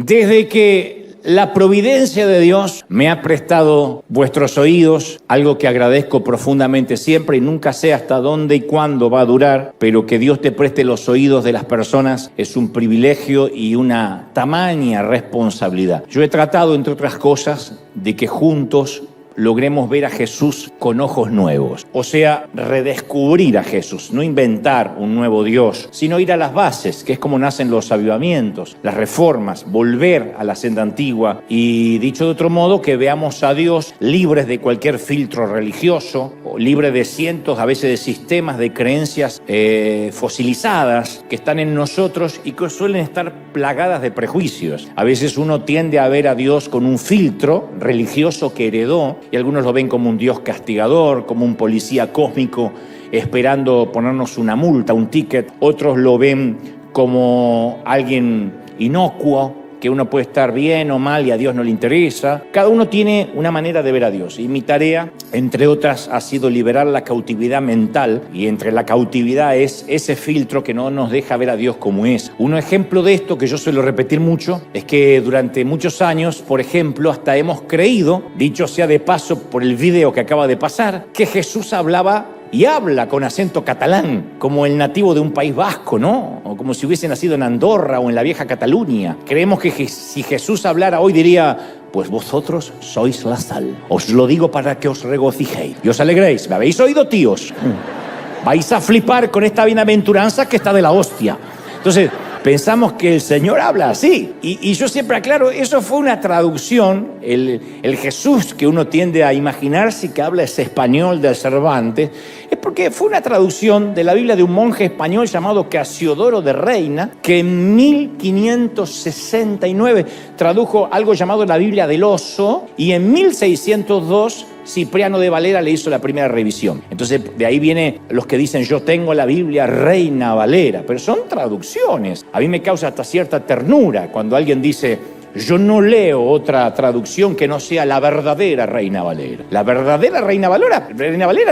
Desde que la providencia de Dios me ha prestado vuestros oídos, algo que agradezco profundamente siempre y nunca sé hasta dónde y cuándo va a durar, pero que Dios te preste los oídos de las personas es un privilegio y una tamaña responsabilidad. Yo he tratado, entre otras cosas, de que juntos logremos ver a Jesús con ojos nuevos. O sea, redescubrir a Jesús, no inventar un nuevo Dios, sino ir a las bases, que es como nacen los avivamientos, las reformas, volver a la senda antigua y, dicho de otro modo, que veamos a Dios libres de cualquier filtro religioso, o libre de cientos, a veces de sistemas, de creencias fosilizadas que están en nosotros y que suelen estar plagadas de prejuicios. A veces uno tiende a ver a Dios con un filtro religioso que heredó, y algunos lo ven como un Dios castigador, como un policía cósmico esperando ponernos una multa, un ticket. Otros lo ven como alguien inocuo, que uno puede estar bien o mal y a Dios no le interesa. Cada uno tiene una manera de ver a Dios. Y mi tarea, entre otras, ha sido liberar la cautividad mental. Y entre la cautividad es ese filtro que no nos deja ver a Dios como es. Un ejemplo de esto, que yo suelo repetir mucho, es que durante muchos años, por ejemplo, hasta hemos creído, dicho sea de paso por el video que acaba de pasar, que Jesús hablaba y habla con acento catalán, como el nativo de un país vasco, ¿no? O como si hubiese nacido en Andorra o en la vieja Cataluña. Creemos que si Jesús hablara hoy diría: pues vosotros sois la sal. Os lo digo para que os regocijéis y os alegréis. ¿Me habéis oído, tíos? Vais a flipar con esta bienaventuranza que está de la hostia. Entonces, pensamos que el Señor habla así. Y yo siempre aclaro, eso fue una traducción. El Jesús que uno tiende a imaginarse que habla ese español del Cervantes, es porque fue una traducción de la Biblia de un monje español llamado Casiodoro de Reina, que en 1569 tradujo algo llamado la Biblia del Oso, y en 1602 Cipriano de Valera le hizo la primera revisión. Entonces, de ahí vienen los que dicen: yo tengo la Biblia Reina Valera, pero son traducciones. A mí me causa hasta cierta ternura cuando alguien dice: yo no leo otra traducción que no sea la verdadera Reina Valera. La verdadera Reina Valera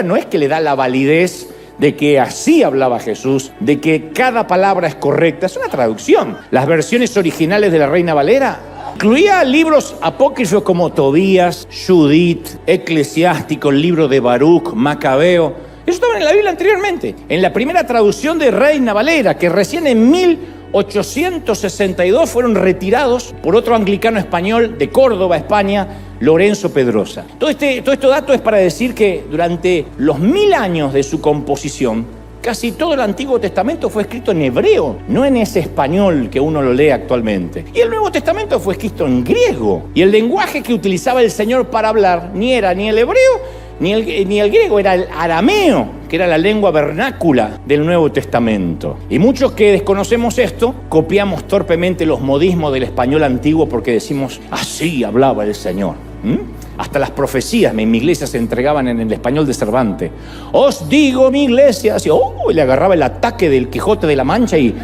no es que le da la validez de que así hablaba Jesús, de que cada palabra es correcta, es una traducción. Las versiones originales de la Reina Valera incluía libros apócrifos como Tobías, Judith, Eclesiástico, el libro de Baruch, Macabeo. Eso estaba en la Biblia anteriormente, en la primera traducción de Reina Valera, que recién en 1862 fueron retirados por otro anglicano español de Córdoba, España, Lorenzo Pedrosa. Todo este dato es para decir que durante los 1000 años de su composición, casi todo el Antiguo Testamento fue escrito en hebreo, no en ese español que uno lo lee actualmente. Y el Nuevo Testamento fue escrito en griego. Y el lenguaje que utilizaba el Señor para hablar ni era ni el hebreo ni el griego, era el arameo, que era la lengua vernácula del Nuevo Testamento. Y muchos que desconocemos esto, copiamos torpemente los modismos del español antiguo porque decimos: así hablaba el Señor. Hasta las profecías en mi iglesia se entregaban en el español de Cervantes. Os digo, mi iglesia, así, le agarraba el ataque del Quijote de la Mancha y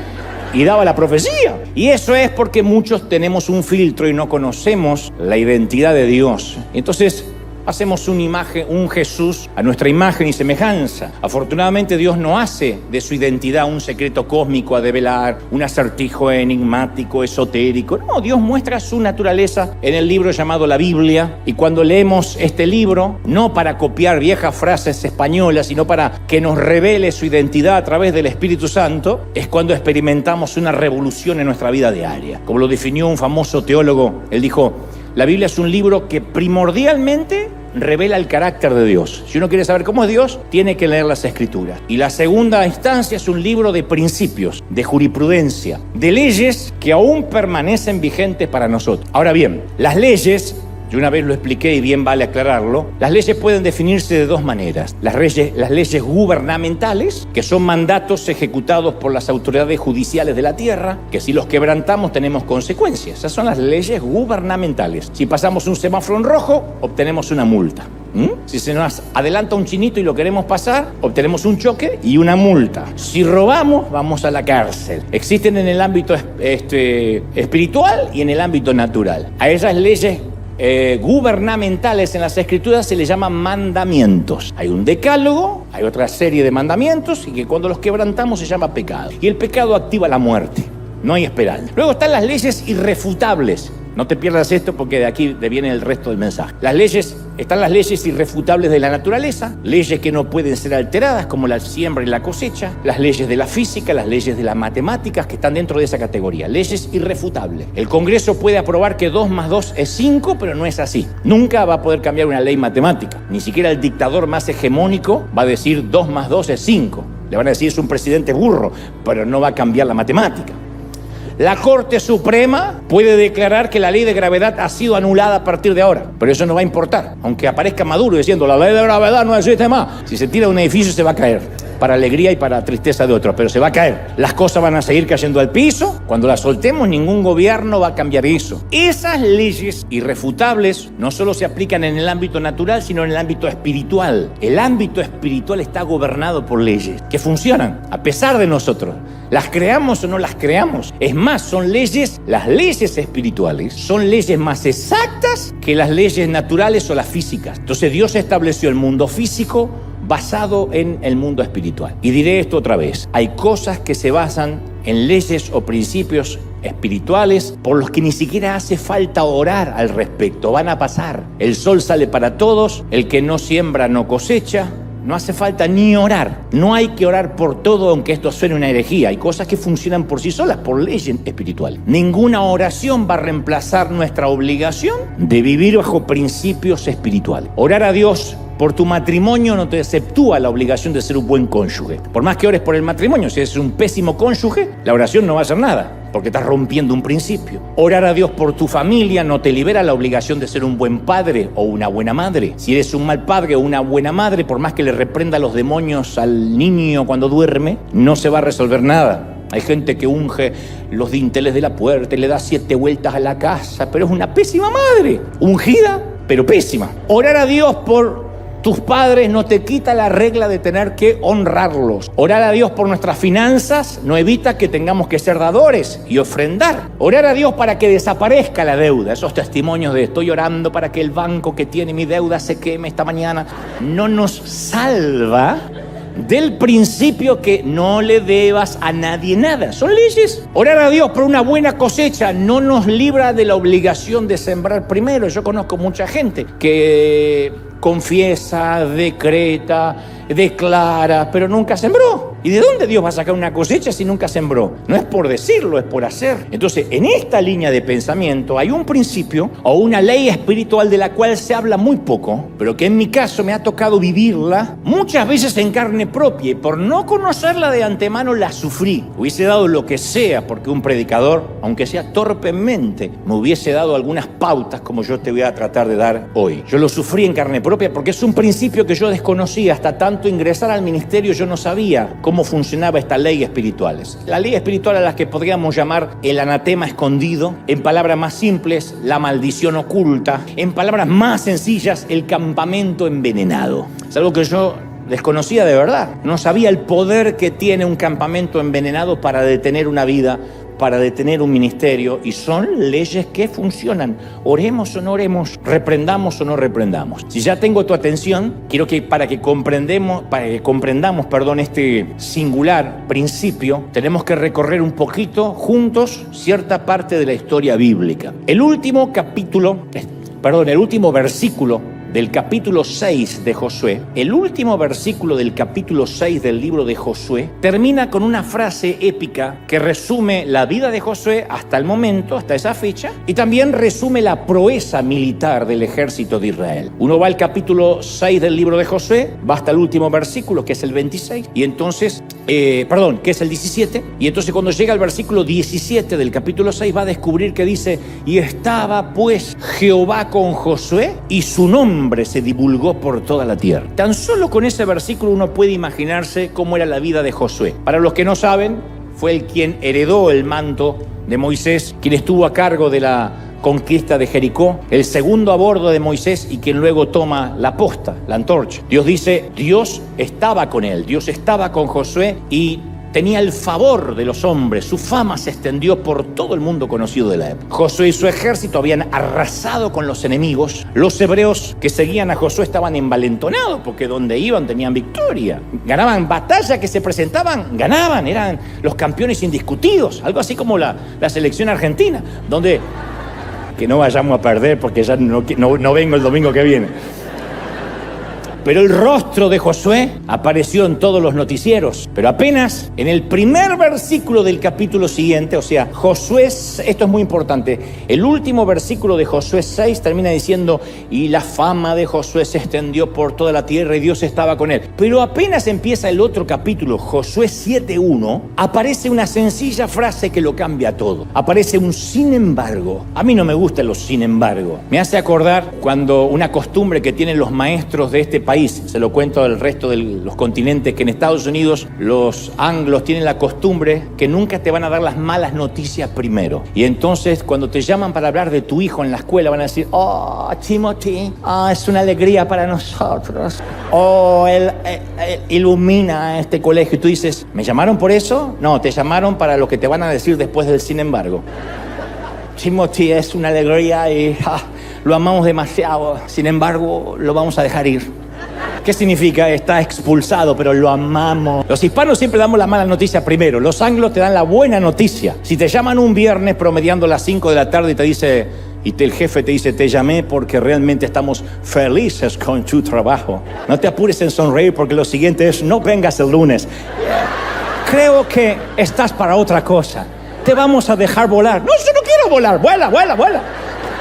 daba la profecía. Y eso es porque muchos tenemos un filtro y no conocemos la identidad de Dios. Entonces hacemos un Jesús a nuestra imagen y semejanza. Afortunadamente Dios no hace de su identidad un secreto cósmico a develar, un acertijo enigmático, esotérico. No, Dios muestra su naturaleza en el libro llamado la Biblia. Y cuando leemos este libro, no para copiar viejas frases españolas, sino para que nos revele su identidad a través del Espíritu Santo, es cuando experimentamos una revolución en nuestra vida diaria. Como lo definió un famoso teólogo, él dijo: la Biblia es un libro que primordialmente revela el carácter de Dios. Si uno quiere saber cómo es Dios, tiene que leer las Escrituras. Y la segunda instancia es un libro de principios, de jurisprudencia, de leyes que aún permanecen vigentes para nosotros. Ahora bien, las leyes, yo una vez lo expliqué y bien vale aclararlo, las leyes pueden definirse de dos maneras. Las leyes gubernamentales, que son mandatos ejecutados por las autoridades judiciales de la tierra, que si los quebrantamos tenemos consecuencias. Esas son las leyes gubernamentales. Si pasamos un semáforo en rojo, obtenemos una multa. Si se nos adelanta un chinito y lo queremos pasar, obtenemos un choque y una multa. Si robamos, vamos a la cárcel. Existen en el ámbito espiritual y en el ámbito natural. A esas leyes gubernamentales en las Escrituras se les llaman mandamientos. Hay un decálogo, hay otra serie de mandamientos y que cuando los quebrantamos se llama pecado. Y el pecado activa la muerte. no hay esperanza. Luego están las leyes irrefutables. No te pierdas esto porque de aquí viene el resto del mensaje. Están las leyes irrefutables de la naturaleza, leyes que no pueden ser alteradas, como la siembra y la cosecha, las leyes de la física, las leyes de las matemáticas que están dentro de esa categoría. Leyes irrefutables. El Congreso puede aprobar que 2 más 2 es 5, pero no es así. Nunca va a poder cambiar una ley matemática. Ni siquiera el dictador más hegemónico va a decir 2 más 2 es 5. Le van a decir es un presidente burro, pero no va a cambiar la matemática. La Corte Suprema puede declarar que la ley de gravedad ha sido anulada a partir de ahora, pero eso no va a importar. Aunque aparezca Maduro diciendo la ley de gravedad no existe más, si se tira de un edificio se va a caer, para alegría y para tristeza de otros, pero se va a caer. Las cosas van a seguir cayendo al piso. Cuando las soltemos, ningún gobierno va a cambiar eso. Esas leyes irrefutables no solo se aplican en el ámbito natural, sino en el ámbito espiritual. El ámbito espiritual está gobernado por leyes que funcionan a pesar de nosotros. Las creamos o no las creamos. Es más, son leyes, las leyes espirituales son leyes más exactas que las leyes naturales o las físicas. Entonces Dios estableció el mundo físico basado en el mundo espiritual. Y diré esto otra vez, hay cosas que se basan en leyes o principios espirituales por los que ni siquiera hace falta orar al respecto, van a pasar. El sol sale para todos, el que no siembra no cosecha. No hace falta ni orar. No hay que orar por todo, aunque esto suene una herejía. Hay cosas que funcionan por sí solas, por leyes espirituales. Ninguna oración va a reemplazar nuestra obligación de vivir bajo principios espirituales. Orar a Dios por tu matrimonio no te exceptúa la obligación de ser un buen cónyuge. Por más que ores por el matrimonio, si eres un pésimo cónyuge, la oración no va a hacer nada, porque estás rompiendo un principio. Orar a Dios por tu familia no te libera la obligación de ser un buen padre o una buena madre. Si eres un mal padre o una buena madre, por más que le reprenda los demonios al niño cuando duerme, no se va a resolver nada. Hay gente que unge los dinteles de la puerta y le da 7 vueltas a la casa, pero es una pésima madre. Ungida, pero pésima. Orar a Dios por tus padres no te quita la regla de tener que honrarlos. Orar a Dios por nuestras finanzas no evita que tengamos que ser dadores y ofrendar. Orar a Dios para que desaparezca la deuda. Esos testimonios de estoy orando para que el banco que tiene mi deuda se queme esta mañana, no nos salva del principio que no le debas a nadie nada. Son leyes. Orar a Dios por una buena cosecha no nos libra de la obligación de sembrar primero. Yo conozco mucha gente que confiesa, decreta, declara, pero nunca sembró. ¿Y de dónde Dios va a sacar una cosecha si nunca sembró? No es por decirlo, es por hacer. Entonces, en esta línea de pensamiento hay un principio o una ley espiritual de la cual se habla muy poco, pero que en mi caso me ha tocado vivirla muchas veces en carne propia, y por no conocerla de antemano la sufrí. Hubiese dado lo que sea porque un predicador, aunque sea torpemente, me hubiese dado algunas pautas como yo te voy a tratar de dar hoy. Yo lo sufrí en carne propia porque es un principio que yo desconocía. Hasta tanto ingresar al ministerio yo no sabía cómo funcionaba esta ley espiritual. La ley espiritual a la que podríamos llamar el anatema escondido, en palabras más simples, la maldición oculta, en palabras más sencillas, el campamento envenenado. Es algo que yo desconocía de verdad. No sabía el poder que tiene un campamento envenenado para detener una vida, para detener un ministerio, y son leyes que funcionan. Oremos o no oremos, reprendamos o no reprendamos. Si ya tengo tu atención, quiero que para que comprendamos, este singular principio, tenemos que recorrer un poquito juntos cierta parte de la historia bíblica. El último versículo del capítulo 6 de Josué, el último versículo del capítulo 6 del libro de Josué, termina con una frase épica que resume la vida de Josué hasta el momento, hasta esa fecha, y también resume la proeza militar del ejército de Israel. Uno va al capítulo 6 del libro de Josué, va hasta el último versículo, que es el 26, y entonces, que es el 17, y entonces cuando llega al versículo 17 del capítulo 6 va a descubrir que dice: y estaba pues Jehová con Josué, y su nombre se divulgó por toda la tierra. Tan solo con ese versículo uno puede imaginarse cómo era la vida de Josué. Para los que no saben, fue el quien heredó el manto de Moisés, quien estuvo a cargo de la conquista de Jericó, el segundo a bordo de Moisés y quien luego toma la posta, la antorcha. Dios dice, Dios estaba con él, Dios estaba con Josué y tenía el favor de los hombres, su fama se extendió por todo el mundo conocido de la época. Josué y su ejército habían arrasado con los enemigos. Los hebreos que seguían a Josué estaban envalentonados porque donde iban tenían victoria. Ganaban batallas que se presentaban, ganaban, eran los campeones indiscutidos, algo así como la selección argentina, donde que no vayamos a perder porque ya no vengo el domingo que viene. Pero el rostro de Josué apareció en todos los noticieros. Pero apenas en el primer versículo del capítulo siguiente, o sea, Josué, esto es muy importante, el último versículo de Josué 6 termina diciendo: y la fama de Josué se extendió por toda la tierra y Dios estaba con él. Pero apenas empieza el otro capítulo, Josué 7:1, aparece una sencilla frase que lo cambia todo. Aparece un sin embargo. A mí no me gustan los sin embargo. Me hace acordar cuando una costumbre que tienen los maestros de este país, se lo cuento al resto de los continentes, que en Estados Unidos los anglos tienen la costumbre que nunca te van a dar las malas noticias primero. Y entonces cuando te llaman para hablar de tu hijo en la escuela van a decir: oh, Timothy, es una alegría para nosotros. Él ilumina este colegio. Y tú dices: ¿me llamaron por eso? No, te llamaron para lo que te van a decir después del sin embargo. Timothy es una alegría y lo amamos demasiado, sin embargo lo vamos a dejar ir. ¿Qué significa? Está expulsado, pero lo amamos. Los hispanos siempre damos la mala noticia primero. Los anglos te dan la buena noticia. Si te llaman un viernes promediando las 5 de la tarde y te dice, el jefe te dice: te llamé porque realmente estamos felices con tu trabajo, no te apures en sonreír porque lo siguiente es: no vengas el lunes. Creo que estás para otra cosa. Te vamos a dejar volar. No, yo no quiero volar. Vuela.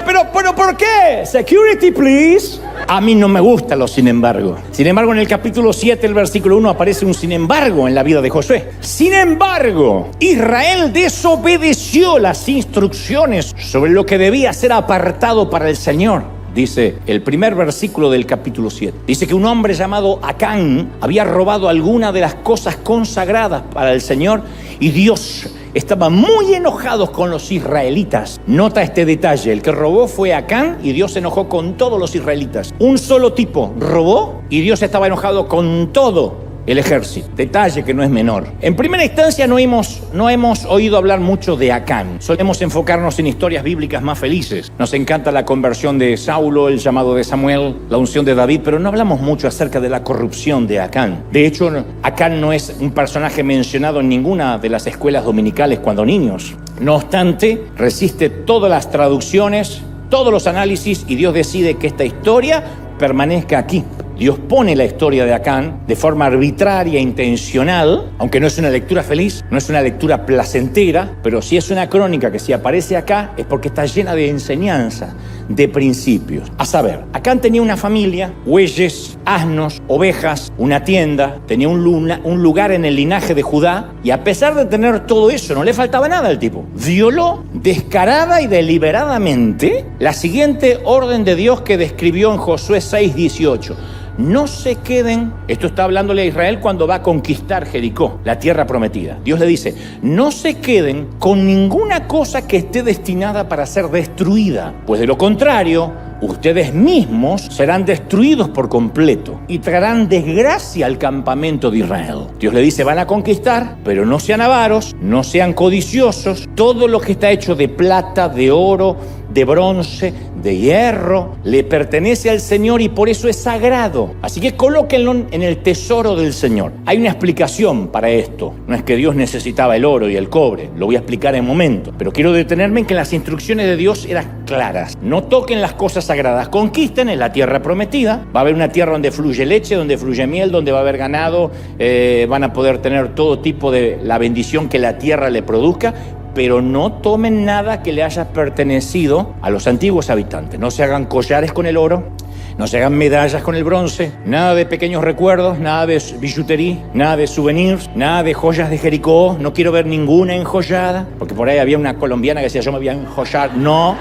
Pero ¿por qué? Security, please. A mí no me gustan los sin embargo. Sin embargo, en el capítulo 7, el versículo 1, aparece un sin embargo en la vida de Josué. Sin embargo, Israel desobedeció las instrucciones sobre lo que debía ser apartado para el Señor. Dice el primer versículo del capítulo 7. Dice que un hombre llamado Acán había robado alguna de las cosas consagradas para el Señor y Dios estaba muy enojado con los israelitas. Nota este detalle: el que robó fue Acán y Dios se enojó con todos los israelitas. Un solo tipo robó y Dios estaba enojado con todo el ejército. Detalle que no es menor. En primera instancia no hemos oído hablar mucho de Acán. Solemos enfocarnos en historias bíblicas más felices. Nos encanta la conversión de Saulo, el llamado de Samuel, la unción de David, pero no hablamos mucho acerca de la corrupción de Acán. De hecho, Acán no es un personaje mencionado en ninguna de las escuelas dominicales cuando niños. No obstante, resiste todas las traducciones, todos los análisis, y Dios decide que esta historia permanezca aquí. Dios pone la historia de Acán de forma arbitraria e intencional, aunque no es una lectura feliz, no es una lectura placentera, pero sí es una crónica que si aparece acá es porque está llena de enseñanza, de principios. A saber, Acán tenía una familia, bueyes, asnos, ovejas, una tienda, tenía un lugar en el linaje de Judá, y a pesar de tener todo eso, no le faltaba nada al tipo. Violó descarada y deliberadamente la siguiente orden de Dios que describió en Josué 6:18. No se queden, esto está hablándole a Israel cuando va a conquistar Jericó, la tierra prometida. Dios le dice: no se queden con ninguna cosa que esté destinada para ser destruida, pues de lo contrario, ustedes mismos serán destruidos por completo y traerán desgracia al campamento de Israel. Dios le dice: van a conquistar, pero no sean avaros, no sean codiciosos. Todo lo que está hecho de plata, de oro, de bronce, de hierro, le pertenece al Señor y por eso es sagrado. Así que colóquenlo en el tesoro del Señor. Hay una explicación para esto. No es que Dios necesitaba el oro y el cobre, lo voy a explicar en un momento, pero quiero detenerme en que las instrucciones de Dios eran claras. No toquen las cosas sagradas, conquisten en la tierra prometida. Va a haber una tierra donde fluye leche, donde fluye miel, donde va a haber ganado, van a poder tener todo tipo de la bendición que la tierra le produzca, pero no tomen nada que le haya pertenecido a los antiguos habitantes. No se hagan collares con el oro, no se hagan medallas con el bronce, nada de pequeños recuerdos, nada de billutería, nada de souvenirs, nada de joyas de Jericó. No quiero ver ninguna enjollada, porque por ahí había una colombiana que decía: yo me voy a enjollar. No.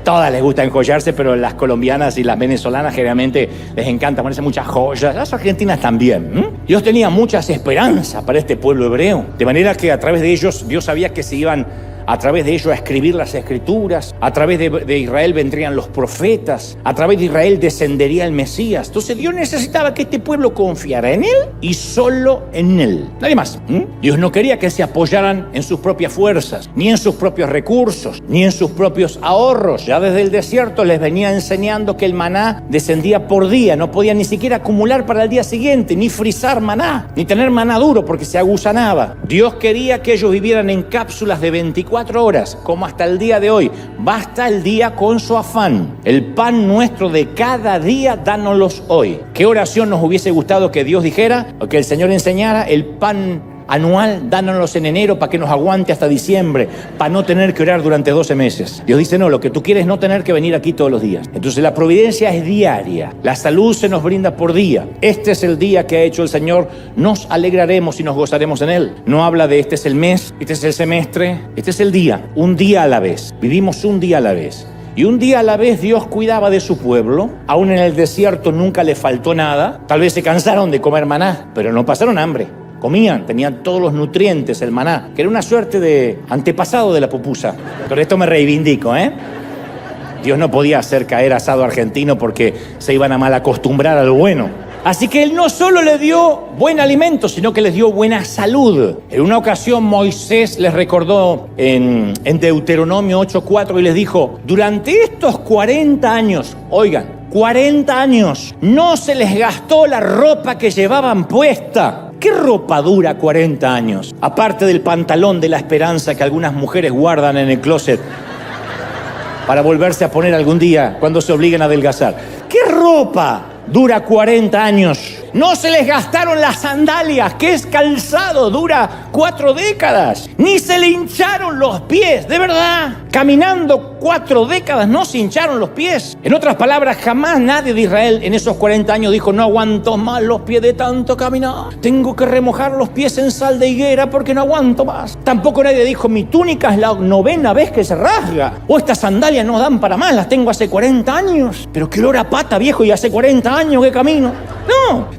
Todas les gusta enjollarse, pero las colombianas y las venezolanas generalmente les encanta ponerse muchas joyas. Las argentinas también. Dios tenía muchas esperanzas para este pueblo hebreo, de manera que a través de ellos Dios sabía que se iban a través de ellos a escribir las escrituras, a través de Israel vendrían los profetas, a través de Israel descendería el Mesías. Entonces Dios necesitaba que este pueblo confiara en Él y solo en Él. Nadie más. Dios no quería que se apoyaran en sus propias fuerzas, ni en sus propios recursos, ni en sus propios ahorros. Ya desde el desierto les venía enseñando que el maná descendía por día, no podían ni siquiera acumular para el día siguiente, ni frizar maná, ni tener maná duro porque se agusanaba. Dios quería que ellos vivieran en cápsulas de 24 horas, como hasta el día de hoy. Basta el día con su afán. El pan nuestro de cada día, dánoslos hoy. ¿Qué oración nos hubiese gustado que Dios dijera o que el Señor enseñara? El pan anual, dánoslos en enero para que nos aguante hasta diciembre, para no tener que orar durante 12 meses. Dios dice, no, lo que tú quieres es no tener que venir aquí todos los días. Entonces la providencia es diaria, la salud se nos brinda por día. Este es el día que ha hecho el Señor, nos alegraremos y nos gozaremos en Él. No habla de este es el mes, este es el semestre, este es el día, un día a la vez. Vivimos un día a la vez. Y un día a la vez Dios cuidaba de su pueblo. Aún en el desierto nunca le faltó nada. Tal vez se cansaron de comer maná, pero no pasaron hambre. Comían, tenían todos los nutrientes, el maná, que era una suerte de antepasado de la pupusa. Con esto me reivindico, Dios no podía hacer caer asado argentino porque se iban a mal acostumbrar a lo bueno. Así que Él no solo les dio buen alimento, sino que les dio buena salud. En una ocasión Moisés les recordó en Deuteronomio 8:4 y les dijo, durante estos 40 años, oigan, 40 años, no se les gastó la ropa que llevaban puesta. ¿Qué ropa dura 40 años? Aparte del pantalón de la esperanza que algunas mujeres guardan en el closet para volverse a poner algún día cuando se obliguen a adelgazar. ¿Qué ropa dura 40 años? No se les gastaron las sandalias, que es calzado, dura 4 décadas. Ni se le hincharon los pies, de verdad. Caminando 4 décadas no se hincharon los pies. En otras palabras, jamás nadie de Israel en esos 40 años dijo, no aguanto más los pies de tanto caminar. Tengo que remojar los pies en sal de higuera porque no aguanto más. Tampoco nadie dijo, mi túnica es la 9ª vez que se rasga. O estas sandalias no dan para más, las tengo hace 40 años. Pero qué olor a pata, viejo, y hace 40 años que camino.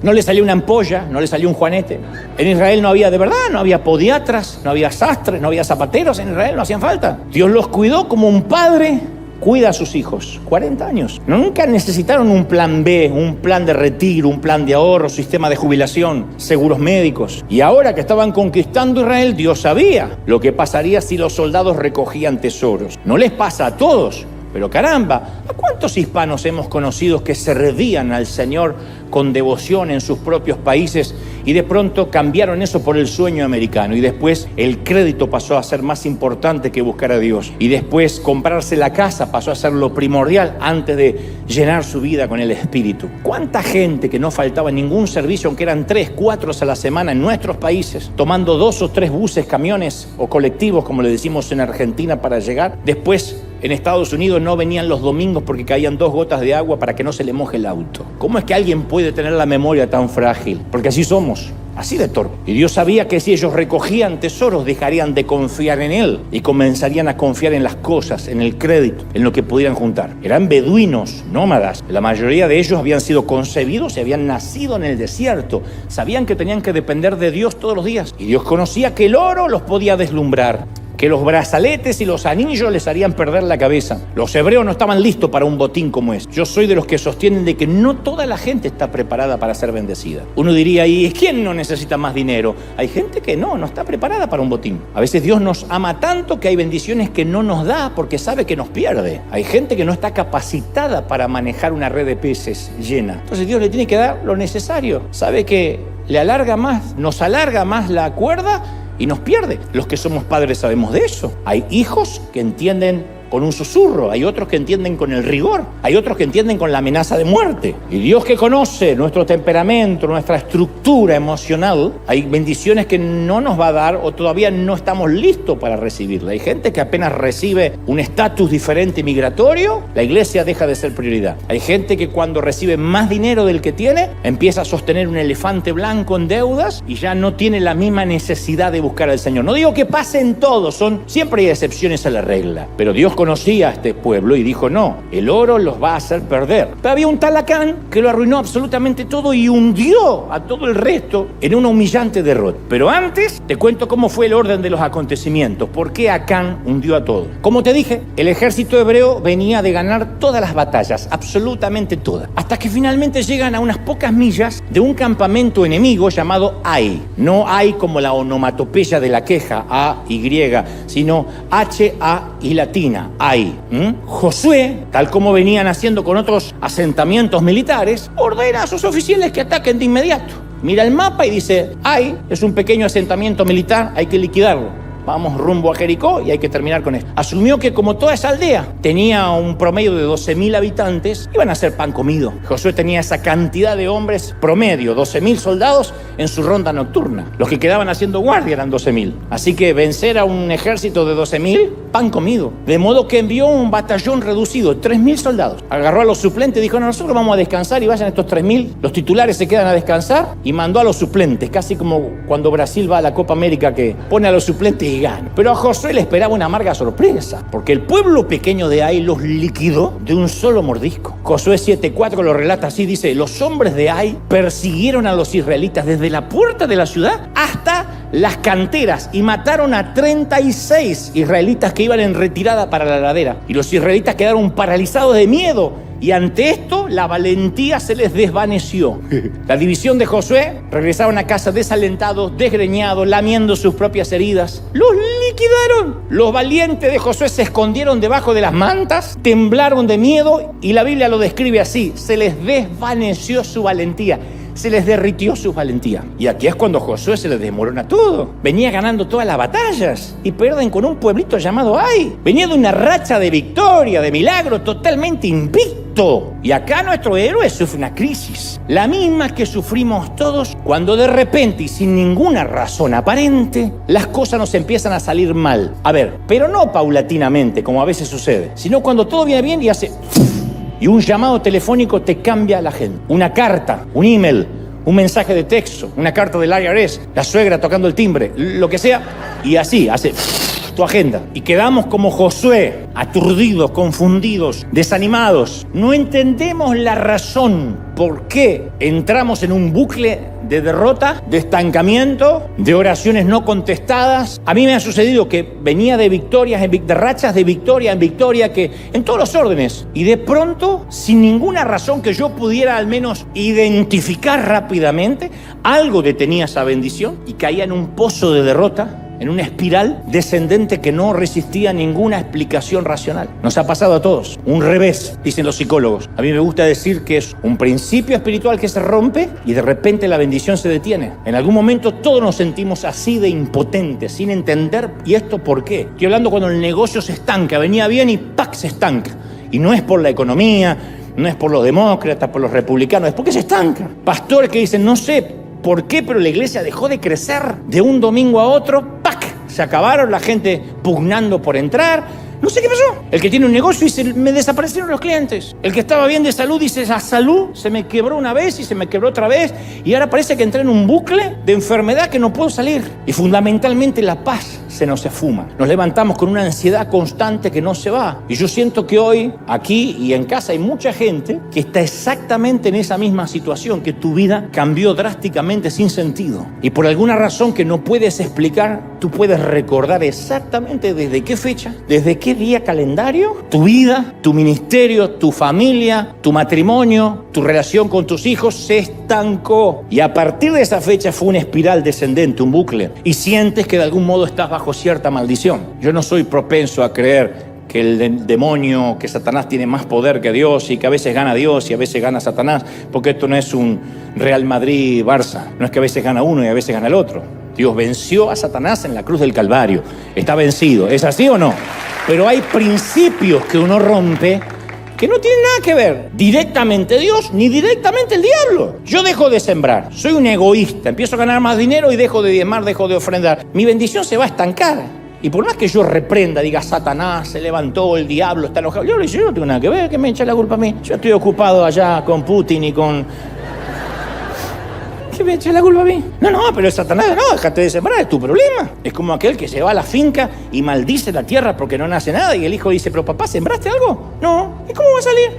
No le salió una ampolla, no le salió un juanete. En Israel no había, de verdad, no había podiatras, no había sastres, no había zapateros en Israel, no hacían falta. Dios los cuidó como un padre cuida a sus hijos. 40 años. Nunca necesitaron un plan B, un plan de retiro, un plan de ahorro, sistema de jubilación, seguros médicos. Y ahora que estaban conquistando Israel, Dios sabía lo que pasaría si los soldados recogían tesoros. No les pasa a todos. Pero caramba, ¿a cuántos hispanos hemos conocido que servían al Señor con devoción en sus propios países y de pronto cambiaron eso por el sueño americano? Y después el crédito pasó a ser más importante que buscar a Dios. Y después comprarse la casa pasó a ser lo primordial antes de llenar su vida con el Espíritu. ¿Cuánta gente que no faltaba ningún servicio, aunque eran 3, 4 a la semana en nuestros países, tomando 2 o 3 buses, camiones o colectivos, como le decimos en Argentina, para llegar? Después en Estados Unidos no venían los domingos porque caían 2 gotas de agua para que no se le moje el auto. ¿Cómo es que alguien puede tener la memoria tan frágil? Porque así somos, así de torpe. Y Dios sabía que si ellos recogían tesoros, dejarían de confiar en Él y comenzarían a confiar en las cosas, en el crédito, en lo que pudieran juntar. Eran beduinos, nómadas. La mayoría de ellos habían sido concebidos y habían nacido en el desierto. Sabían que tenían que depender de Dios todos los días. Y Dios conocía que el oro los podía deslumbrar, que los brazaletes y los anillos les harían perder la cabeza. Los hebreos no estaban listos para un botín como este. Yo soy de los que sostienen de que no toda la gente está preparada para ser bendecida. Uno diría, ¿y quién no necesita más dinero? Hay gente que no está preparada para un botín. A veces Dios nos ama tanto que hay bendiciones que no nos da porque sabe que nos pierde. Hay gente que no está capacitada para manejar una red de peces llena. Entonces Dios le tiene que dar lo necesario. Sabe que nos alarga más la cuerda y nos pierde. Los que somos padres sabemos de eso. Hay hijos que entienden con un susurro, hay otros que entienden con el rigor, hay otros que entienden con la amenaza de muerte. Y Dios, que conoce nuestro temperamento, nuestra estructura emocional, hay bendiciones que no nos va a dar o todavía no estamos listos para recibirla. Hay gente que apenas recibe un estatus diferente migratorio, la iglesia deja de ser prioridad. Hay gente que cuando recibe más dinero del que tiene, empieza a sostener un elefante blanco en deudas y ya no tiene la misma necesidad de buscar al Señor. No digo que pasen todos, siempre hay excepciones a la regla, pero Dios conocía a este pueblo y dijo, no, el oro los va a hacer perder. Pero había un tal Acán que lo arruinó absolutamente todo y hundió a todo el resto en una humillante derrota. Pero antes te cuento cómo fue el orden de los acontecimientos. ¿Por qué Acán hundió a todo? Como te dije, el ejército hebreo venía de ganar todas las batallas, absolutamente todas, hasta que finalmente llegan a unas pocas millas de un campamento enemigo llamado Ai. No Ai como la onomatopeya de la queja, A-Y, sino H-A y latina, Ai. Josué, tal como venían haciendo con otros asentamientos militares, ordena a sus oficiales que ataquen de inmediato. Mira el mapa y dice, Ai es un pequeño asentamiento militar, hay que liquidarlo. Vamos rumbo a Jericó y hay que terminar con esto. Asumió que como toda esa aldea tenía un promedio de 12.000 habitantes, iban a ser pan comido. Josué tenía esa cantidad de hombres promedio, 12.000 soldados en su ronda nocturna. Los que quedaban haciendo guardia eran 12.000. Así que vencer a un ejército de 12.000, pan comido. De modo que envió un batallón reducido, 3.000 soldados. Agarró a los suplentes y dijo, no, nosotros vamos a descansar y vayan estos 3.000. Los titulares se quedan a descansar y mandó a los suplentes, casi como cuando Brasil va a la Copa América que pone a los suplentes y gana. Pero a Josué le esperaba una amarga sorpresa, porque el pueblo pequeño de Ai los liquidó de un solo mordisco. Josué 7:4 lo relata así, dice, los hombres de Ai persiguieron a los israelitas desde la puerta de la ciudad hasta las canteras y mataron a 36 israelitas que iban en retirada para la ladera. Y los israelitas quedaron paralizados de miedo. Y ante esto, la valentía se les desvaneció. La división de Josué regresaron a casa desalentados, desgreñados, lamiendo sus propias heridas. ¡Los liquidaron! Los valientes de Josué se escondieron debajo de las mantas, temblaron de miedo y la Biblia lo describe así. Se les desvaneció su valentía. Se les derritió su valentía. Y aquí es cuando Josué se les desmorona todo. Venía ganando todas las batallas y pierden con un pueblito llamado Ai. Venía de una racha de victoria, de milagro, totalmente invicto. Y acá nuestro héroe sufre una crisis, la misma que sufrimos todos cuando de repente y sin ninguna razón aparente las cosas nos empiezan a salir mal. A ver, pero no paulatinamente como a veces sucede, sino cuando todo viene bien y hace... Y un llamado telefónico te cambia la gente. Una carta, un email, un mensaje de texto, una carta del IRS, la suegra tocando el timbre, lo que sea. Y así, hace tu agenda. Y quedamos como Josué, aturdidos, confundidos, desanimados. No entendemos la razón por qué entramos en un bucle de derrota, de estancamiento, de oraciones no contestadas. A mí me ha sucedido que venía de victorias, de rachas de victoria en victoria, que en todos los órdenes. Y de pronto, sin ninguna razón que yo pudiera al menos identificar rápidamente, algo detenía esa bendición y caía en un pozo de derrota, en una espiral descendente que no resistía ninguna explicación racional. Nos ha pasado a todos. Un revés, dicen los psicólogos. A mí me gusta decir que es un principio espiritual que se rompe y de repente la bendición se detiene. En algún momento todos nos sentimos así de impotentes, sin entender. ¿Y esto por qué? Estoy hablando cuando el negocio se estanca. Venía bien y ¡pac! Se estanca. Y no es por la economía, no es por los demócratas, por los republicanos, es porque se estanca. Pastores que dicen, no sé ¿por qué? Pero la iglesia dejó de crecer de un domingo a otro. ¡Pac! Se acabaron, la gente pugnando por entrar. No sé qué pasó. El que tiene un negocio dice, me desaparecieron los clientes. El que estaba bien de salud dice, la salud se me quebró una vez y se me quebró otra vez. Y ahora parece que entré en un bucle de enfermedad que no puedo salir. Y fundamentalmente la paz se nos esfuma. Nos levantamos con una ansiedad constante que no se va. Y yo siento que hoy, aquí y en casa, hay mucha gente que está exactamente en esa misma situación, que tu vida cambió drásticamente sin sentido. Y por alguna razón que no puedes explicar, tú puedes recordar exactamente desde qué fecha, desde qué día calendario, tu vida, tu ministerio, tu familia, tu matrimonio, tu relación con tus hijos se estancó. Y a partir de esa fecha fue una espiral descendente, un bucle. Y sientes que de algún modo estás bajo cierta maldición. Yo no soy propenso a creer que el demonio, que Satanás tiene más poder que Dios y que a veces gana Dios y a veces gana Satanás, porque esto no es un Real Madrid-Barça. No es que a veces gana uno y a veces gana el otro. Dios venció a Satanás en la cruz del Calvario. Está vencido. ¿Es así o no? Pero hay principios que uno rompe que no tienen nada que ver directamente Dios ni directamente el diablo. Yo dejo de sembrar, soy un egoísta, empiezo a ganar más dinero y dejo de diezmar, dejo de ofrendar. Mi bendición se va a estancar. Y por más que yo reprenda, diga Satanás se levantó, el diablo está enojado, yo no tengo nada que ver, que me echa la culpa a mí. Yo estoy ocupado allá con Putin y con... ¿Qué me echa la culpa a mí? No, pero el Satanás, no, déjate de sembrar, es tu problema. Es como aquel que se va a la finca y maldice la tierra porque no nace nada y el hijo dice, pero papá, ¿sembraste algo? No, ¿y cómo va a salir?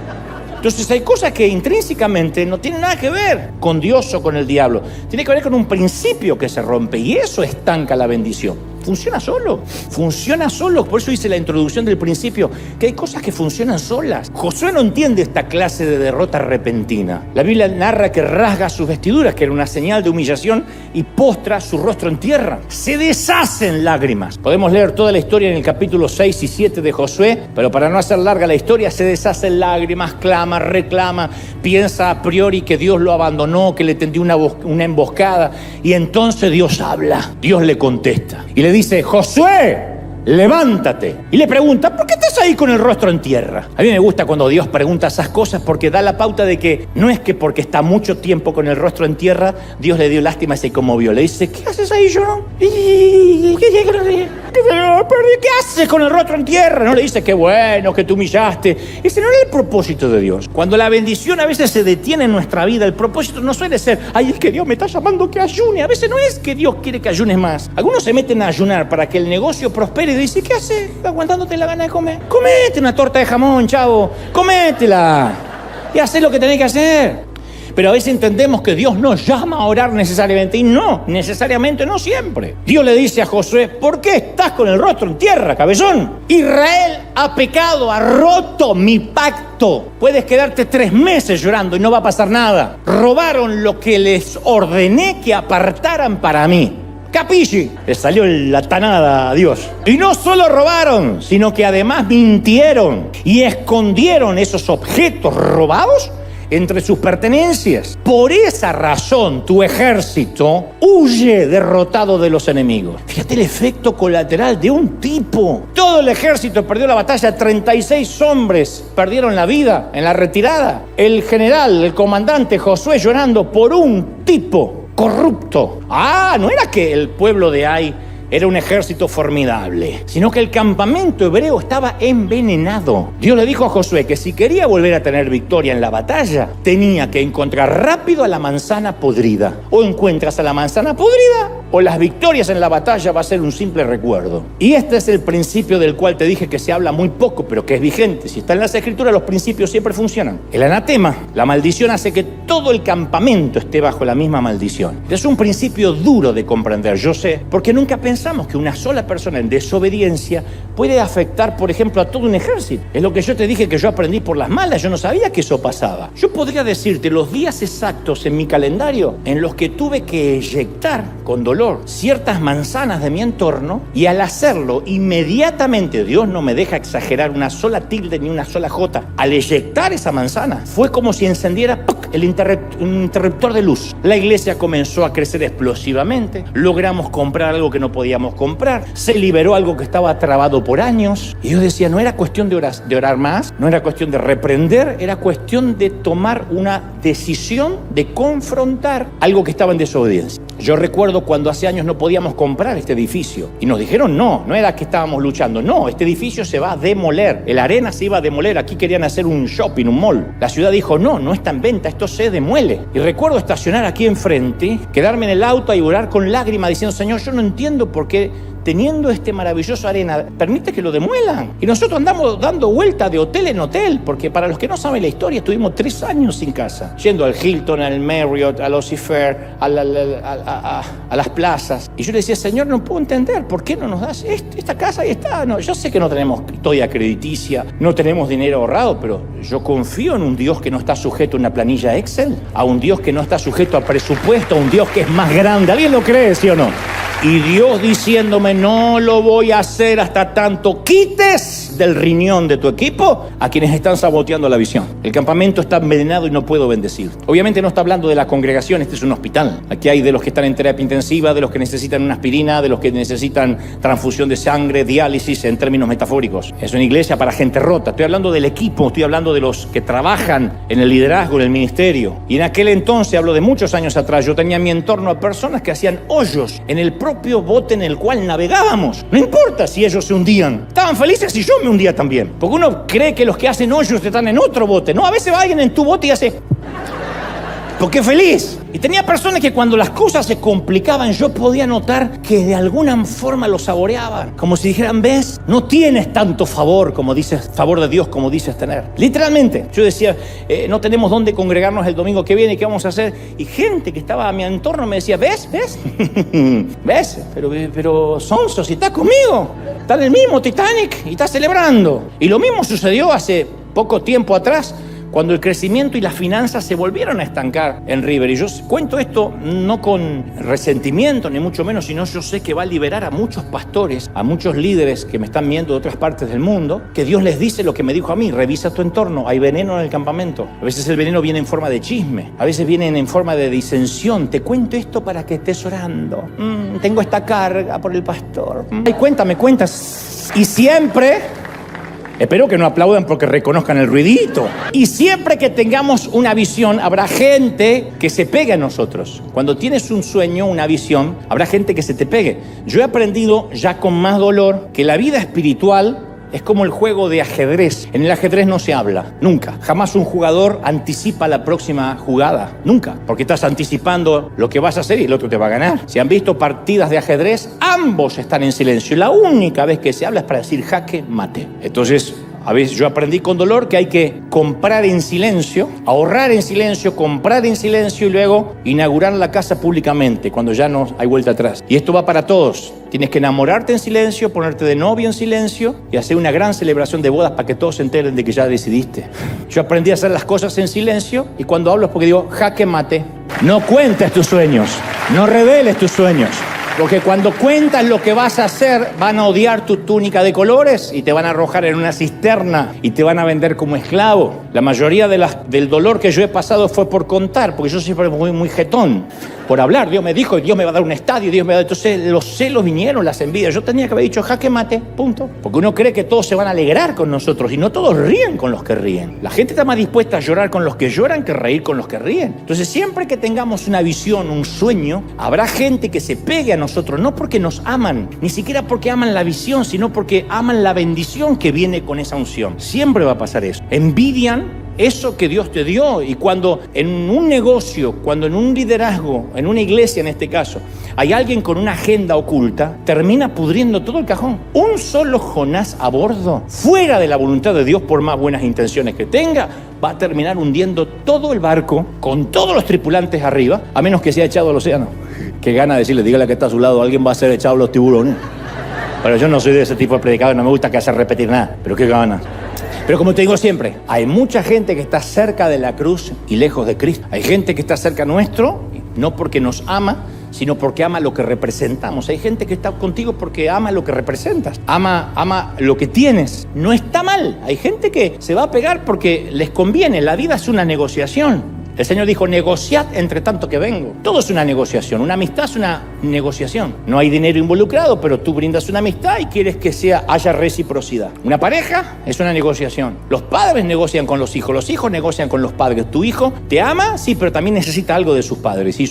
Entonces hay cosas que intrínsecamente no tienen nada que ver con Dios o con el diablo. Tiene que ver con un principio que se rompe y eso estanca la bendición. Funciona solo. Por eso dice la introducción del principio que hay cosas que funcionan solas. Josué no entiende esta clase de derrota repentina. La Biblia narra que rasga sus vestiduras, que era una señal de humillación, y postra su rostro en tierra. Se deshacen lágrimas. Podemos leer toda la historia en el capítulo 6 y 7 de Josué, pero para no hacer larga la historia, se deshacen lágrimas, clama, reclama, piensa a priori que Dios lo abandonó, que le tendió una emboscada, y entonces Dios habla, Dios le contesta y le dice, Josué, levántate. Y le pregunta, ¿por qué estás ahí con el rostro en tierra? A mí me gusta cuando Dios pregunta esas cosas porque da la pauta de que no es que porque está mucho tiempo con el rostro en tierra, Dios le dio lástima y se conmovió. Le dice, ¿qué haces ahí, yo? ¿Qué haces con el rostro en tierra? No le dice, qué bueno que te humillaste. Ese no era el propósito de Dios. Cuando la bendición a veces se detiene en nuestra vida, el propósito no suele ser, ay, es que Dios me está llamando que ayune. A veces no es que Dios quiere que ayunes más. Algunos se meten a ayunar para que el negocio prospere y dice, ¿qué haces? Aguantándote la gana de comer. Comete una torta de jamón, chavo. Cométela. Y hacé lo que tenés que hacer. Pero a veces entendemos que Dios nos llama a orar necesariamente, y no, necesariamente no siempre. Dios le dice a Josué, ¿por qué estás con el rostro en tierra, cabezón? Israel ha pecado, ha roto mi pacto. Puedes quedarte 3 meses llorando y no va a pasar nada. Robaron lo que les ordené que apartaran para mí. Capisci, le salió la tanada a Dios. Y no solo robaron, sino que además mintieron y escondieron esos objetos robados entre sus pertenencias. Por esa razón tu ejército huye derrotado de los enemigos. Fíjate el efecto colateral de un tipo. Todo el ejército perdió la batalla, 36 hombres perdieron la vida en la retirada. El general, el comandante Josué llorando por un tipo corrupto. No era que el pueblo de Ai era un ejército formidable, sino que el campamento hebreo estaba envenenado. Dios le dijo a Josué que si quería volver a tener victoria en la batalla, tenía que encontrar rápido a la manzana podrida. O encuentras a la manzana podrida, o las victorias en la batalla va a ser un simple recuerdo. Y este es el principio del cual te dije que se habla muy poco, pero que es vigente. Si está en las Escrituras, los principios siempre funcionan. El anatema, la maldición, hace que todo el campamento esté bajo la misma maldición. Es un principio duro de comprender, yo sé, porque nunca pensamos que una sola persona en desobediencia puede afectar, por ejemplo, a todo un ejército. Es lo que yo te dije que yo aprendí por las malas, yo no sabía que eso pasaba. Yo podría decirte los días exactos en mi calendario en los que tuve que eyectar con dolor ciertas manzanas de mi entorno, y al hacerlo inmediatamente, Dios no me deja exagerar una sola tilde ni una sola jota, al eyectar esa manzana fue como si encendiera el interruptor de luz. La iglesia comenzó a crecer explosivamente, logramos comprar algo que no podíamos comprar, se liberó algo que estaba trabado por años, y yo decía, no era cuestión de orar más, no era cuestión de reprender, era cuestión de tomar una decisión de confrontar algo que estaba en desobediencia. Yo recuerdo cuando hace años no podíamos comprar este edificio y nos dijeron no era que estábamos luchando, no, este edificio se va a demoler, el Arena se iba a demoler, aquí querían hacer un shopping, un mall. La ciudad dijo no está en venta, esto se demuele. Y recuerdo estacionar aquí enfrente, quedarme en el auto y orar con lágrimas diciendo, Señor, yo no entiendo por qué teniendo este maravilloso Arena, permite que lo demuelan. Y nosotros andamos dando vuelta de hotel en hotel, porque para los que no saben la historia, estuvimos 3 años sin casa, yendo al Hilton, al Marriott, al Ossifair, a las plazas. Y yo le decía, Señor, no puedo entender, ¿por qué no nos das esta casa? Y está. No, yo sé que no tenemos historia crediticia, no tenemos dinero ahorrado, pero yo confío en un Dios que no está sujeto a una planilla Excel, a un Dios que no está sujeto a presupuesto, a un Dios que es más grande. ¿Alguien lo cree, sí o no? Y Dios diciéndome, no lo voy a hacer hasta tanto quites del riñón de tu equipo a quienes están saboteando la visión. El campamento está envenenado y no puedo bendecir. Obviamente no está hablando de la congregación, este es un hospital. Aquí hay de los que están en terapia intensiva, de los que necesitan una aspirina, de los que necesitan transfusión de sangre, diálisis en términos metafóricos. Es una iglesia para gente rota. Estoy hablando del equipo, estoy hablando de los que trabajan en el liderazgo, en el ministerio. Y en aquel entonces, hablo de muchos años atrás, yo tenía en mi entorno a personas que hacían hoyos en el propio bote en el cual navegábamos. No importa si ellos se hundían, estaban felices si yo me hundía también, porque uno cree que los que hacen hoyos están en otro bote. No, a veces va alguien en tu bote y hace ¡Carajo, qué feliz! Y tenía personas que cuando las cosas se complicaban, yo podía notar que de alguna forma lo saboreaban. Como si dijeran, ¿ves? No tienes tanto favor favor de Dios como dices tener. Literalmente, yo decía, no tenemos dónde congregarnos el domingo que viene, ¿qué vamos a hacer? Y gente que estaba a mi entorno me decía, ¿ves? ¿Ves? ¿Ves? Pero Sonso, si estás conmigo, está en el mismo Titanic y está celebrando. Y lo mismo sucedió hace poco tiempo atrás, cuando el crecimiento y las finanzas se volvieron a estancar en River. Y yo cuento esto no con resentimiento, ni mucho menos, sino yo sé que va a liberar a muchos pastores, a muchos líderes que me están viendo de otras partes del mundo, que Dios les dice lo que me dijo a mí: revisa tu entorno, hay veneno en el campamento. A veces el veneno viene en forma de chisme, a veces viene en forma de disensión. Te cuento esto para que estés orando. Tengo esta carga por el pastor. Ay, cuéntame, cuentas. Y siempre... Espero que no aplaudan porque reconozcan el ruidito. Y siempre que tengamos una visión, habrá gente que se pegue a nosotros. Cuando tienes un sueño, una visión, habrá gente que se te pegue. Yo he aprendido ya con más dolor que la vida espiritual es como el juego de ajedrez. En el ajedrez no se habla, nunca. Jamás un jugador anticipa la próxima jugada, nunca. Porque estás anticipando lo que vas a hacer y el otro te va a ganar. Si han visto partidas de ajedrez, ambos están en silencio. La única vez que se habla es para decir jaque mate. Entonces, a veces yo aprendí con dolor que hay que comprar en silencio, ahorrar en silencio, comprar en silencio y luego inaugurar la casa públicamente cuando ya no hay vuelta atrás. Y esto va para todos. Tienes que enamorarte en silencio, ponerte de novio en silencio y hacer una gran celebración de bodas para que todos se enteren de que ya decidiste. Yo aprendí a hacer las cosas en silencio y cuando hablo es porque digo jaque mate. No cuentes tus sueños, no reveles tus sueños. Porque cuando cuentas lo que vas a hacer, van a odiar tu túnica de colores y te van a arrojar en una cisterna y te van a vender como esclavo. La mayoría del dolor que yo he pasado fue por contar, porque yo siempre muy jetón. Por hablar, Dios me dijo, Dios me va a dar un estadio, Dios me va a dar... Entonces los celos vinieron, las envidias. Yo tenía que haber dicho jaque mate, punto. Porque uno cree que todos se van a alegrar con nosotros y no todos ríen con los que ríen. La gente está más dispuesta a llorar con los que lloran que reír con los que ríen. Entonces siempre que tengamos una visión, un sueño, habrá gente que se pegue a nosotros, no porque nos aman, ni siquiera porque aman la visión, sino porque aman la bendición que viene con esa unción. Siempre va a pasar eso. Envidian eso que Dios te dio. Y cuando en un negocio, cuando en un liderazgo, en una iglesia en este caso, hay alguien con una agenda oculta, termina pudriendo todo el cajón. Un solo Jonás a bordo, fuera de la voluntad de Dios, por más buenas intenciones que tenga, va a terminar hundiendo todo el barco, con todos los tripulantes arriba, a menos que sea echado al océano. Qué gana de decirle, dígale que está a su lado, alguien va a ser echado a los tiburones. Pero yo no soy de ese tipo de predicador, no me gusta que hacer repetir nada, pero qué gana. Pero como te digo siempre, hay mucha gente que está cerca de la cruz y lejos de Cristo. Hay gente que está cerca nuestro, no porque nos ama, sino porque ama lo que representamos. Hay gente que está contigo porque ama lo que representas, ama lo que tienes. No está mal. Hay gente que se va a pegar porque les conviene. La vida es una negociación. El Señor dijo, negociad entre tanto que vengo. Todo es una negociación. Una amistad es una negociación. No hay dinero involucrado, pero tú brindas una amistad y quieres que haya reciprocidad. Una pareja es una negociación. Los padres negocian con los hijos negocian con los padres. Tu hijo te ama, sí, pero también necesita algo de sus padres. Y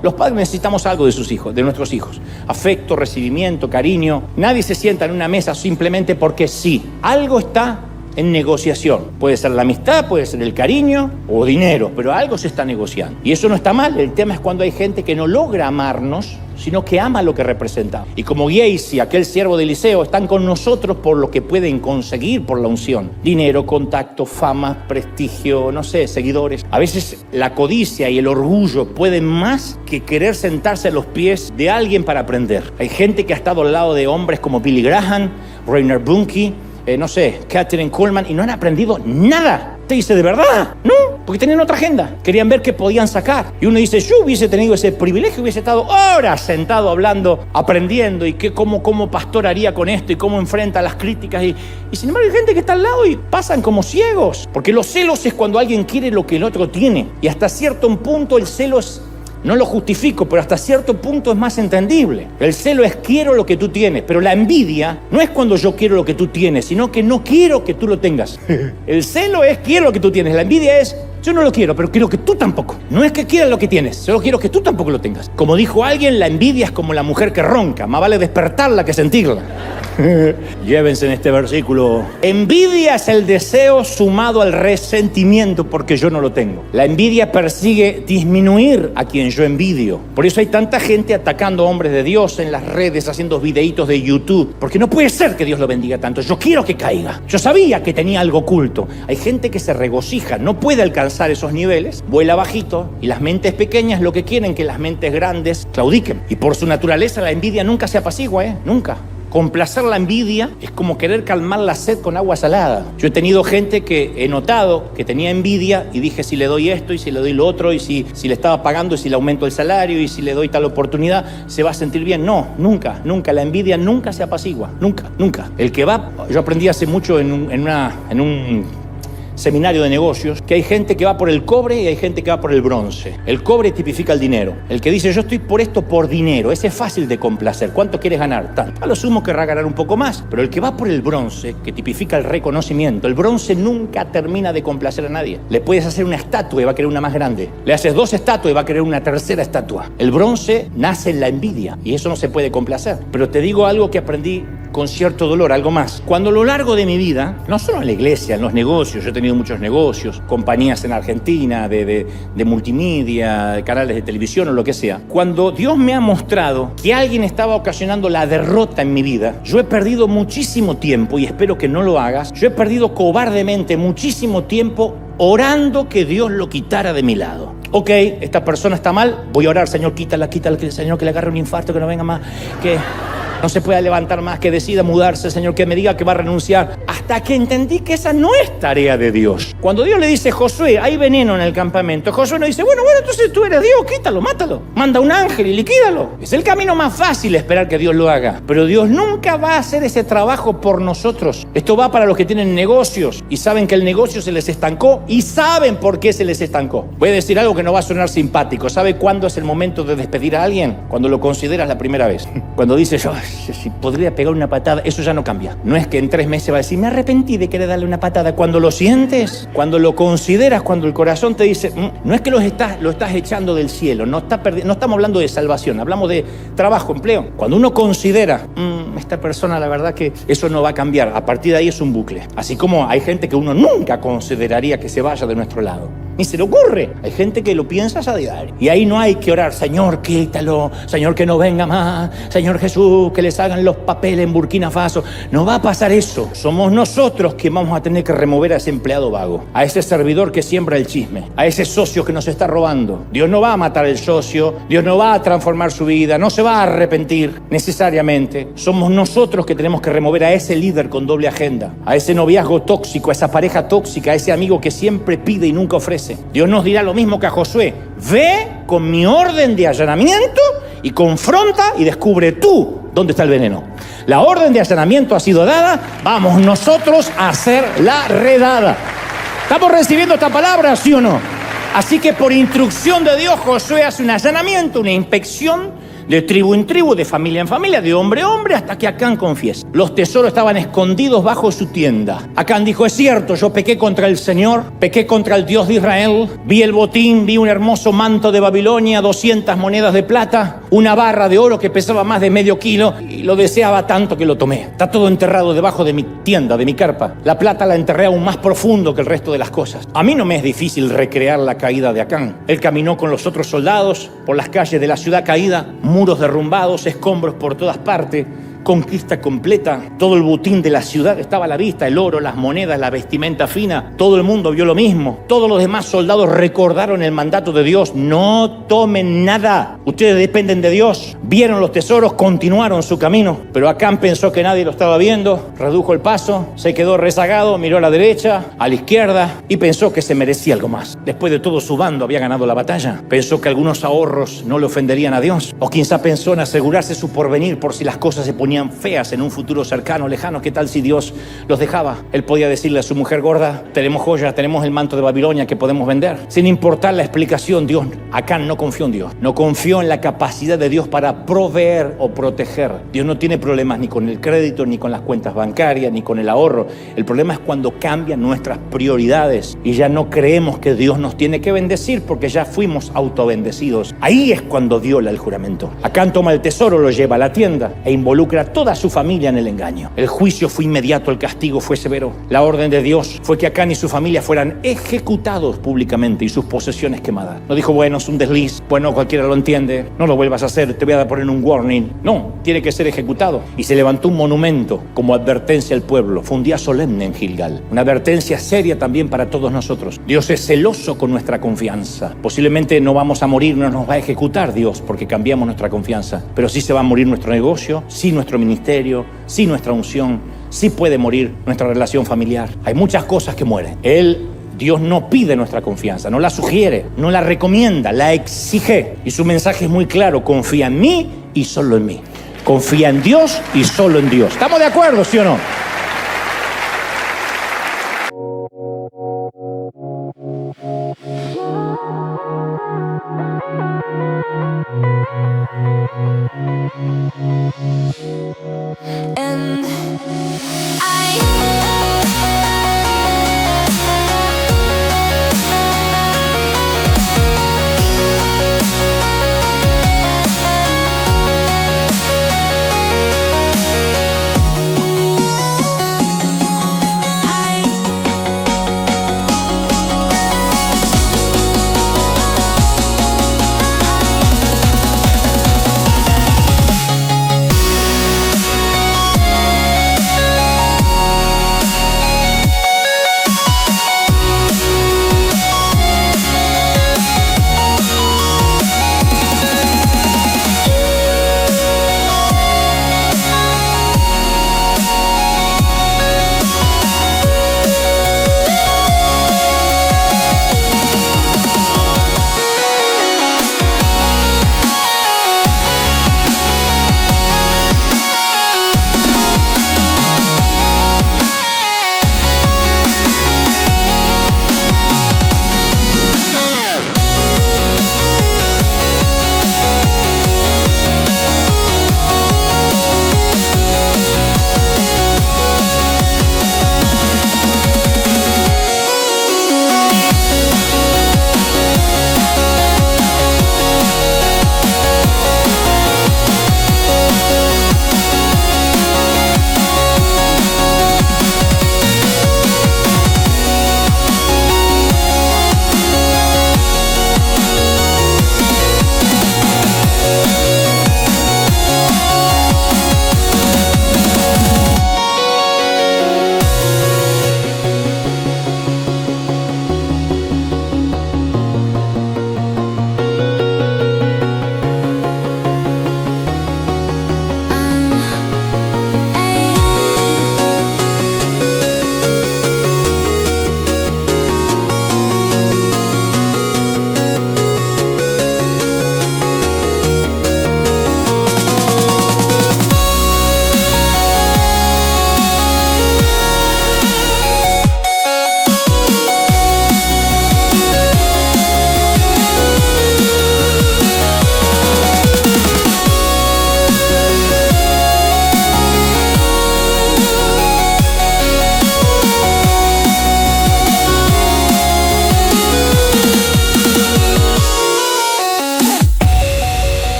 los padres necesitamos algo de sus hijos, de nuestros hijos. Afecto, recibimiento, cariño. Nadie se sienta en una mesa simplemente porque sí. Algo está en negociación. Puede ser la amistad, puede ser el cariño o dinero, pero algo se está negociando. Y eso no está mal. El tema es cuando hay gente que no logra amarnos, sino que ama lo que representamos. Y como Giesi, aquel siervo de Eliseo, están con nosotros por lo que pueden conseguir por la unción. Dinero, contacto, fama, prestigio, no sé, seguidores. A veces la codicia y el orgullo pueden más que querer sentarse a los pies de alguien para aprender. Hay gente que ha estado al lado de hombres como Billy Graham, Rainer Bunke, no sé, Catherine Coleman, y no han aprendido nada. Te dice, ¿de verdad? No, porque tenían otra agenda. Querían ver qué podían sacar. Y uno dice, yo hubiese tenido ese privilegio, hubiese estado horas sentado hablando, aprendiendo, y cómo pastor haría con esto, y cómo enfrenta las críticas. Y sin embargo hay gente que está al lado y pasan como ciegos. Porque los celos es cuando alguien quiere lo que el otro tiene. Y hasta cierto punto el celo es... No lo justifico, pero hasta cierto punto es más entendible. El celo es quiero lo que tú tienes, pero la envidia no es cuando yo quiero lo que tú tienes, sino que no quiero que tú lo tengas. El celo es quiero lo que tú tienes, la envidia es Yo no lo quiero, pero quiero que tú tampoco. No es que quieras lo que tienes, solo quiero que tú tampoco lo tengas. Como dijo alguien, la envidia es como la mujer que ronca, más vale despertarla que sentirla. Llévense en este versículo. Envidia es el deseo sumado al resentimiento porque yo no lo tengo. La envidia persigue disminuir a quien yo envidio. Por eso hay tanta gente atacando a hombres de Dios en las redes, haciendo videitos de YouTube, porque no puede ser que Dios lo bendiga tanto. Yo quiero que caiga. Yo sabía que tenía algo oculto. Hay gente que se regocija, no puede alcanzar esos niveles, vuela bajito, y las mentes pequeñas lo que quieren que las mentes grandes claudiquen. Y por su naturaleza la envidia nunca se apacigua, nunca. Complacer la envidia es como querer calmar la sed con agua salada. Yo he tenido gente que he notado que tenía envidia y dije, si le doy esto y si le doy lo otro y si le estaba pagando y si le aumento el salario y si le doy tal oportunidad, se va a sentir bien. No, nunca. La envidia nunca se apacigua. Nunca. El que va, yo aprendí hace mucho en un seminario de negocios, que hay gente que va por el cobre y hay gente que va por el bronce. El cobre tipifica el dinero. El que dice, yo estoy por esto por dinero, ese es fácil de complacer. ¿Cuánto quieres ganar? Tanto. A lo sumo querrá ganar un poco más. Pero el que va por el bronce, que tipifica el reconocimiento, el bronce nunca termina de complacer a nadie. Le puedes hacer una estatua y va a querer una más grande. Le haces 2 estatuas y va a querer una tercera estatua. El bronce nace en la envidia y eso no se puede complacer. Pero te digo algo que aprendí con cierto dolor, algo más. Cuando a lo largo de mi vida, no solo en la iglesia, en los negocios, yo he tenido muchos negocios, compañías en Argentina, de multimedia, de canales de televisión o lo que sea. Cuando Dios me ha mostrado que alguien estaba ocasionando la derrota en mi vida, yo he perdido muchísimo tiempo, y espero que no lo hagas, yo he perdido cobardemente muchísimo tiempo orando que Dios lo quitara de mi lado. Ok, esta persona está mal, voy a orar, Señor, quítala, Señor, que le agarre un infarto, que no venga más, que no se pueda levantar más, que decida mudarse, Señor, que me diga que va a renunciar. Hasta que entendí que esa no es tarea de Dios. Cuando Dios le dice, Josué, hay veneno en el campamento, Josué no dice, bueno, entonces tú eres Dios, quítalo, mátalo. Manda un ángel y liquídalo. Es el camino más fácil esperar que Dios lo haga. Pero Dios nunca va a hacer ese trabajo por nosotros. Esto va para los que tienen negocios y saben que el negocio se les estancó y saben por qué se les estancó. Voy a decir algo que no va a sonar simpático. ¿Sabe cuándo es el momento de despedir a alguien? Cuando lo consideras la primera vez. Cuando dices, si podría pegar una patada, eso ya no cambia. No es que en 3 meses va a decir, me arrepentí de querer darle una patada. Cuando lo sientes, cuando lo consideras, cuando el corazón te dice, no es que lo estás echando del cielo, no estamos hablando de salvación, hablamos de trabajo, empleo. Cuando uno considera, esta persona, la verdad que eso no va a cambiar, a partir de ahí es un bucle. Así como hay gente que uno nunca consideraría que se vaya de nuestro lado. Ni se le ocurre. Hay gente que lo piensa a diario. Y ahí no hay que orar, Señor, quítalo, Señor, que no venga más, Señor Jesús, que les hagan los papeles en Burkina Faso. No va a pasar eso. Somos nosotros que vamos a tener que remover a ese empleado vago, a ese servidor que siembra el chisme, a ese socio que nos está robando. Dios no va a matar al socio, Dios no va a transformar su vida, no se va a arrepentir necesariamente. Somos nosotros que tenemos que remover a ese líder con doble agenda, a ese noviazgo tóxico, a esa pareja tóxica, a ese amigo que siempre pide y nunca ofrece. Dios nos dirá lo mismo que a Josué: ve con mi orden de allanamiento y confronta y descubre tú dónde está el veneno. La orden de allanamiento ha sido dada, vamos nosotros a hacer la redada. ¿Estamos recibiendo esta palabra, sí o no? Así que por instrucción de Dios, Josué hace un allanamiento, una inspección, de tribu en tribu, de familia en familia, de hombre a hombre, hasta que Acán confiesa. Los tesoros estaban escondidos bajo su tienda. Acán dijo, es cierto, yo pequé contra el Señor, pequé contra el Dios de Israel, vi el botín, vi un hermoso manto de Babilonia, 200 monedas de plata, una barra de oro que pesaba más de medio kilo, y lo deseaba tanto que lo tomé. Está todo enterrado debajo de mi tienda, de mi carpa. La plata la enterré aún más profundo que el resto de las cosas. A mí no me es difícil recrear la caída de Acán. Él caminó con los otros soldados por las calles de la ciudad caída, muros derrumbados, escombros por todas partes, conquista completa. Todo el botín de la ciudad estaba a la vista, el oro, las monedas, la vestimenta fina. Todo el mundo vio lo mismo. Todos los demás soldados recordaron el mandato de Dios: no tomen nada, ustedes dependen de Dios. Vieron los tesoros, continuaron su camino, pero Acán pensó que nadie lo estaba viendo, redujo el paso, se quedó rezagado, miró a la derecha, a la izquierda y pensó que se merecía algo más. Después de todo, su bando había ganado la batalla. Pensó que algunos ahorros no le ofenderían a Dios, o quizá pensó en asegurarse su porvenir por si las cosas se ponían ponían feas en un futuro cercano, lejano. ¿Qué tal si Dios los dejaba? Él podía decirle a su mujer gorda, tenemos joyas, tenemos el manto de Babilonia que podemos vender. Sin importar la explicación, Dios, Acán no confió en Dios. No confió en la capacidad de Dios para proveer o proteger. Dios no tiene problemas ni con el crédito, ni con las cuentas bancarias, ni con el ahorro. El problema es cuando cambian nuestras prioridades y ya no creemos que Dios nos tiene que bendecir porque ya fuimos autobendecidos. Ahí es cuando viola el juramento. Acán toma el tesoro, lo lleva a la tienda e involucra a toda su familia en el engaño. El juicio fue inmediato, el castigo fue severo. La orden de Dios fue que Acán y su familia fueran ejecutados públicamente y sus posesiones quemadas. No dijo, bueno, es un desliz, bueno, cualquiera lo entiende, no lo vuelvas a hacer, te voy a poner un warning. No, tiene que ser ejecutado. Y se levantó un monumento como advertencia al pueblo. Fue un día solemne en Gilgal, una advertencia seria también para todos nosotros. Dios es celoso con nuestra confianza. Posiblemente no vamos a morir, no nos va a ejecutar Dios porque cambiamos nuestra confianza, pero sí se va a morir nuestro negocio, sí nuestro ministerio, sí nuestra unción, sí puede morir nuestra relación familiar. Hay muchas cosas que mueren. Dios no pide nuestra confianza, no la sugiere, no la recomienda, la exige. Y su mensaje es muy claro: confía en mí y solo en mí. Confía en Dios y solo en Dios. ¿Estamos de acuerdo, sí o no?